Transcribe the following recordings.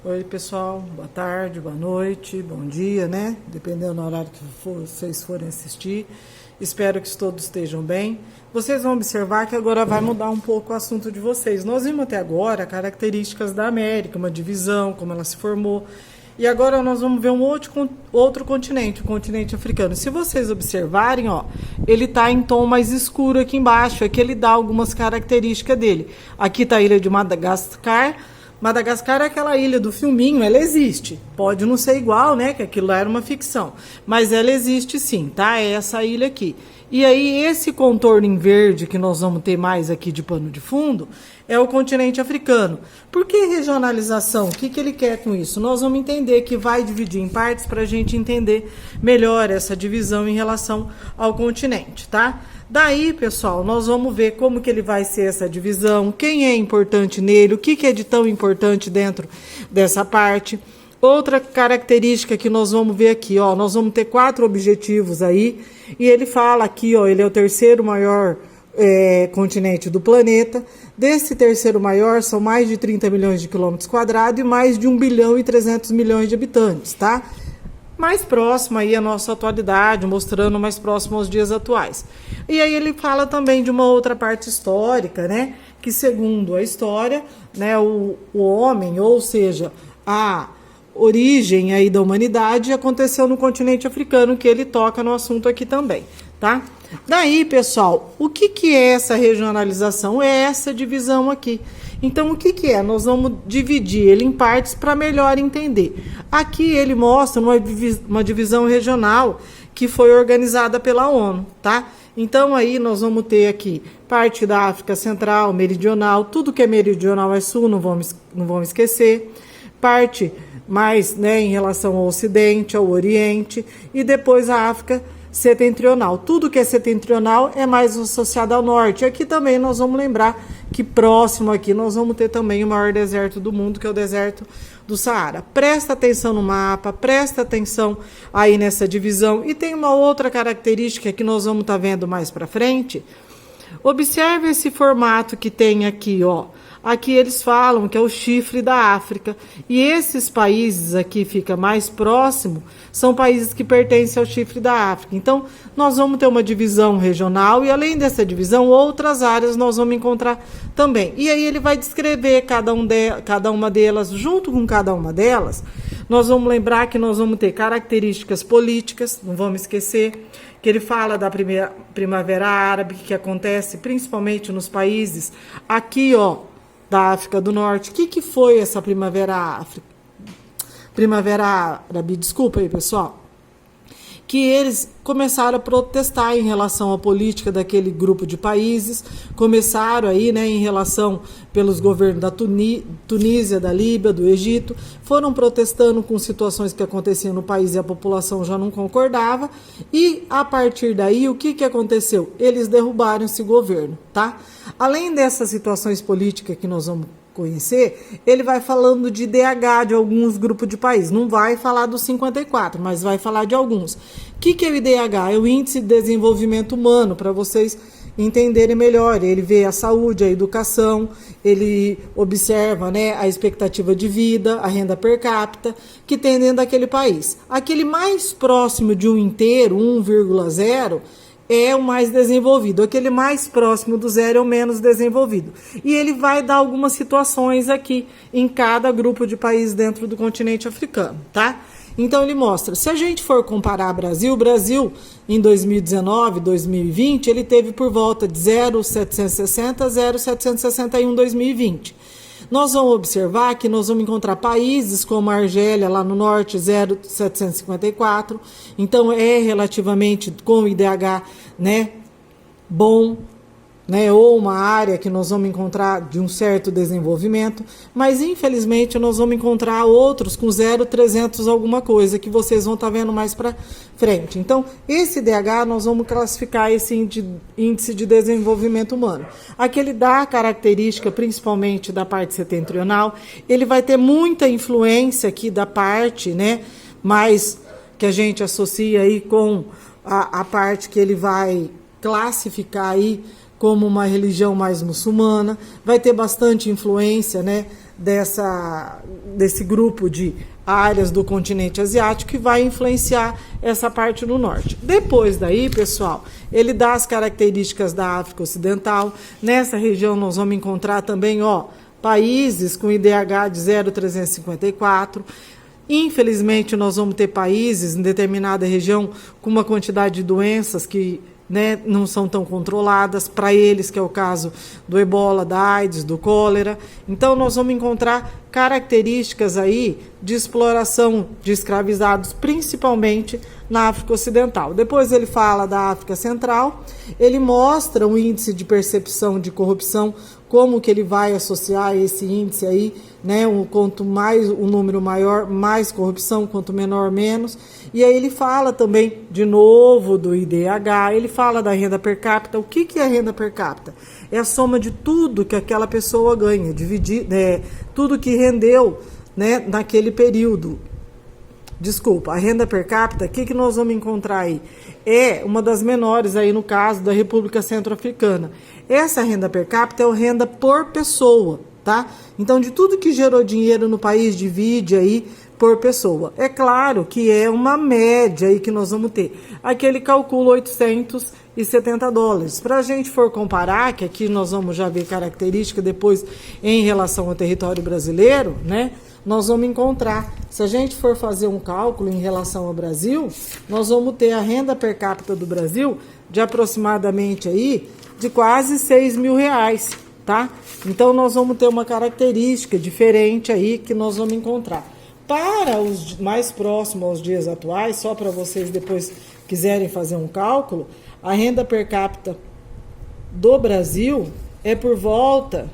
Oi, pessoal, boa tarde, boa noite, bom dia, né? Dependendo do horário que vocês forem assistir. Espero que todos estejam bem. Vocês vão observar que agora vai mudar um pouco o assunto de vocês. Nós vimos até agora características da América, uma divisão, como ela se formou. E agora nós vamos ver um outro continente, o continente africano. Se vocês observarem, ó, ele está em tom mais escuro aqui embaixo. Aqui ele dá algumas características dele. Aqui está a ilha de Madagascar. Madagascar é aquela ilha do filminho, ela existe. Pode não ser igual, né? Que aquilo lá era uma ficção. Mas ela existe sim, tá? É essa ilha aqui. E aí, esse contorno em verde que nós vamos ter mais aqui de pano de fundo é o continente africano. Por que regionalização? O que ele quer com isso? Nós vamos entender que vai dividir em partes para a gente entender melhor essa divisão em relação ao continente, tá? Daí, pessoal, nós vamos ver como que ele vai ser essa divisão, quem é importante nele, o que é de tão importante dentro dessa parte. Outra característica que nós vamos ver aqui, ó, nós vamos ter 4 objetivos aí, e ele fala aqui, ó, ele é o terceiro maior continente do planeta. Desse terceiro maior, são mais de 30 milhões de quilômetros quadrados e mais de 1 bilhão e 300 milhões de habitantes, tá? Mais próximo aí à nossa atualidade, mostrando mais próximo aos dias atuais. E aí ele fala também de uma outra parte histórica, né? Que segundo a história, né, o homem, ou seja, a origem aí da humanidade aconteceu no continente africano, que ele toca no assunto aqui também, tá? Daí, pessoal, o que é essa regionalização? É essa divisão aqui. Então, o que é? Nós vamos dividir ele em partes para melhor entender. Aqui ele mostra uma divisão regional que foi organizada pela ONU, tá? Então, aí nós vamos ter aqui parte da África Central, Meridional, tudo que é meridional é sul, não vamos esquecer. Parte mais, né, em relação ao Ocidente, ao Oriente, e depois a África Setentrional. Tudo que é setentrional é mais associado ao norte. Aqui também nós vamos lembrar que próximo aqui nós vamos ter também o maior deserto do mundo, que é o deserto do Saara. Presta atenção no mapa, presta atenção aí nessa divisão. E tem uma outra característica que nós vamos estar vendo mais para frente. Observe esse formato que tem aqui, ó. Aqui eles falam que é o chifre da África. E esses países aqui, fica mais próximo, são países que pertencem ao chifre da África. Então, nós vamos ter uma divisão regional e, além dessa divisão, outras áreas nós vamos encontrar também. E aí ele vai descrever cada uma delas. Junto com cada uma delas, nós vamos lembrar que nós vamos ter características políticas, não vamos esquecer, que ele fala da primavera árabe, que acontece principalmente nos países aqui, ó, da África do Norte. O que foi essa primavera árabe? Desculpa aí, pessoal. Que eles começaram a protestar em relação à política daquele grupo de países, começaram aí, né, em relação pelos governos da Tunísia, da Líbia, do Egito, foram protestando com situações que aconteciam no país e a população já não concordava, e a partir daí, o que aconteceu? Eles derrubaram esse governo, tá? Além dessas situações políticas que nós vamos conhecer, ele vai falando de IDH de alguns grupos de países. Não vai falar dos 54, mas vai falar de alguns. O que é o IDH? É o Índice de Desenvolvimento Humano, para vocês entenderem melhor. Ele vê a saúde, a educação, ele observa, né, a expectativa de vida, a renda per capita que tem dentro daquele país. Aquele mais próximo de um inteiro, 1,0, é o mais desenvolvido. Aquele mais próximo do zero é o menos desenvolvido. E ele vai dar algumas situações aqui em cada grupo de países dentro do continente africano, tá? Então ele mostra, se a gente for comparar o Brasil em 2019, 2020, ele teve por volta de 0,760 a 0,761 em 2020. Nós vamos observar que nós vamos encontrar países como a Argélia, lá no norte, 0,754. Então, é relativamente com o IDH, né, bom, né, ou uma área que nós vamos encontrar de um certo desenvolvimento, mas infelizmente nós vamos encontrar outros com 0,300 alguma coisa, que vocês vão estar vendo mais para frente. Então, esse IDH nós vamos classificar esse índice de desenvolvimento humano. Aqui ele dá a característica principalmente da parte setentrional, ele vai ter muita influência aqui da parte, né, mais que a gente associa aí com a parte que ele vai classificar aí como uma religião mais muçulmana, vai ter bastante influência, né, desse grupo de áreas do continente asiático que vai influenciar essa parte do norte. Depois daí, pessoal, ele dá as características da África Ocidental. Nessa região nós vamos encontrar também, países com IDH de 0,354. Infelizmente, nós vamos ter países em determinada região com uma quantidade de doenças que não são tão controladas, para eles, que é o caso do ebola, da AIDS, do cólera. Então, nós vamos encontrar características aí de exploração de escravizados, principalmente na África Ocidental. Depois ele fala da África Central, ele mostra o índice de percepção de corrupção, como que ele vai associar esse índice aí, quanto mais o número maior, mais corrupção, quanto menor, menos. E aí ele fala também, de novo, do IDH, ele fala da renda per capita. O que é a renda per capita? É a soma de tudo que aquela pessoa ganha, dividir, tudo que rendeu naquele período. Desculpa, a renda per capita, o que nós vamos encontrar aí? É uma das menores aí no caso da República Centro-Africana. Essa renda per capita é a renda por pessoa, tá? Então, de tudo que gerou dinheiro no país, divide aí por pessoa. É claro que é uma média aí que nós vamos ter. Aqui ele calcula $870. Para a gente for comparar, que aqui nós vamos já ver característica depois em relação ao território brasileiro, nós vamos encontrar, se a gente for fazer um cálculo em relação ao Brasil, nós vamos ter a renda per capita do Brasil de aproximadamente aí de quase R$6.000, tá? Então nós vamos ter uma característica diferente aí que nós vamos encontrar. Para os mais próximos aos dias atuais, só para vocês depois quiserem fazer um cálculo, a renda per capita do Brasil é por volta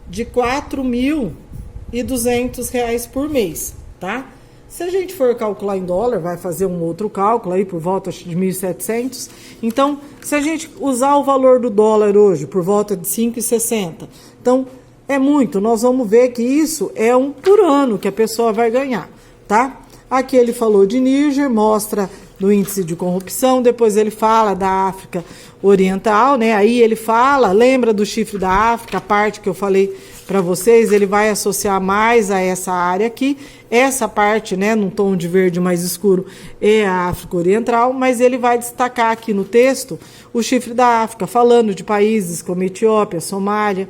de R$4.200 por mês, tá? Se a gente for calcular em dólar, vai fazer um outro cálculo aí por volta de 1.700. Então, se a gente usar o valor do dólar hoje por volta de 5,60, então é muito. Nós vamos ver que isso é um por ano que a pessoa vai ganhar, tá? Aqui ele falou de Níger, mostra do índice de corrupção, depois ele fala da África Oriental, Aí ele fala, lembra do chifre da África, a parte que eu falei para vocês, ele vai associar mais a essa área aqui. Essa parte, num tom de verde mais escuro, é a África Oriental, mas ele vai destacar aqui no texto o chifre da África, falando de países como Etiópia, Somália,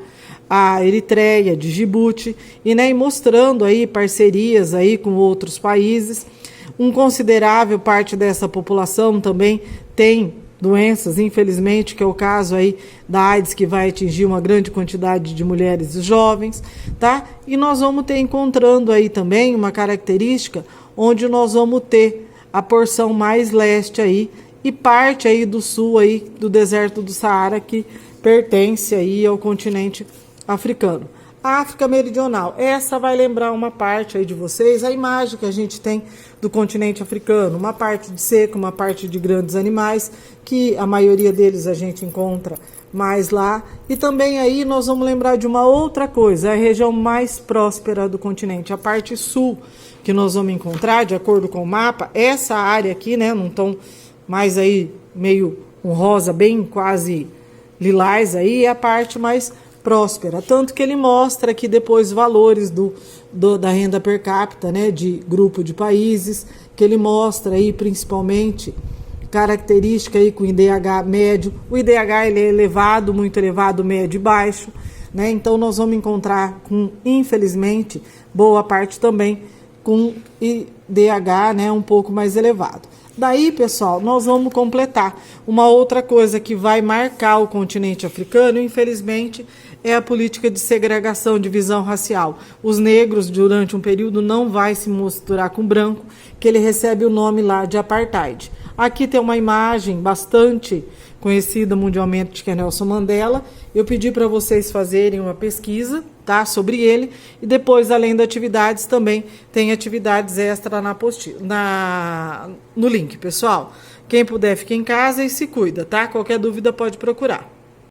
a Eritreia, de Djibouti, e mostrando aí parcerias aí com outros países. Um considerável parte dessa população também tem doenças, infelizmente, que é o caso aí da AIDS, que vai atingir uma grande quantidade de mulheres e jovens, tá? E nós vamos ter encontrando aí também uma característica onde nós vamos ter a porção mais leste aí e parte aí do sul aí do deserto do Saara, que pertence aí ao continente africano. A África Meridional, essa vai lembrar uma parte aí de vocês, a imagem que a gente tem do continente africano, uma parte de seco, uma parte de grandes animais, que a maioria deles a gente encontra mais lá. E também aí nós vamos lembrar de uma outra coisa, a região mais próspera do continente, a parte sul, que nós vamos encontrar, de acordo com o mapa, essa área aqui, num tom mais aí meio um rosa, bem quase lilás aí, é a parte mais próspera, tanto que ele mostra aqui depois valores da renda per capita, de grupo de países, que ele mostra aí principalmente característica aí com IDH médio. O IDH ele é elevado, muito elevado, médio e baixo, Então nós vamos encontrar com, infelizmente, boa parte também com IDH, um pouco mais elevado. Daí, pessoal, nós vamos completar. Uma outra coisa que vai marcar o continente africano, infelizmente, é a política de segregação, divisão racial. Os negros, durante um período, não vai se misturar com branco, que ele recebe o nome lá de apartheid. Aqui tem uma imagem bastante conhecida mundialmente, que é Nelson Mandela. Eu pedi para vocês fazerem uma pesquisa, tá, sobre ele, e depois, além das atividades, também tem atividades extra no link, pessoal. Quem puder, fique em casa e se cuida, tá? Qualquer dúvida pode procurar.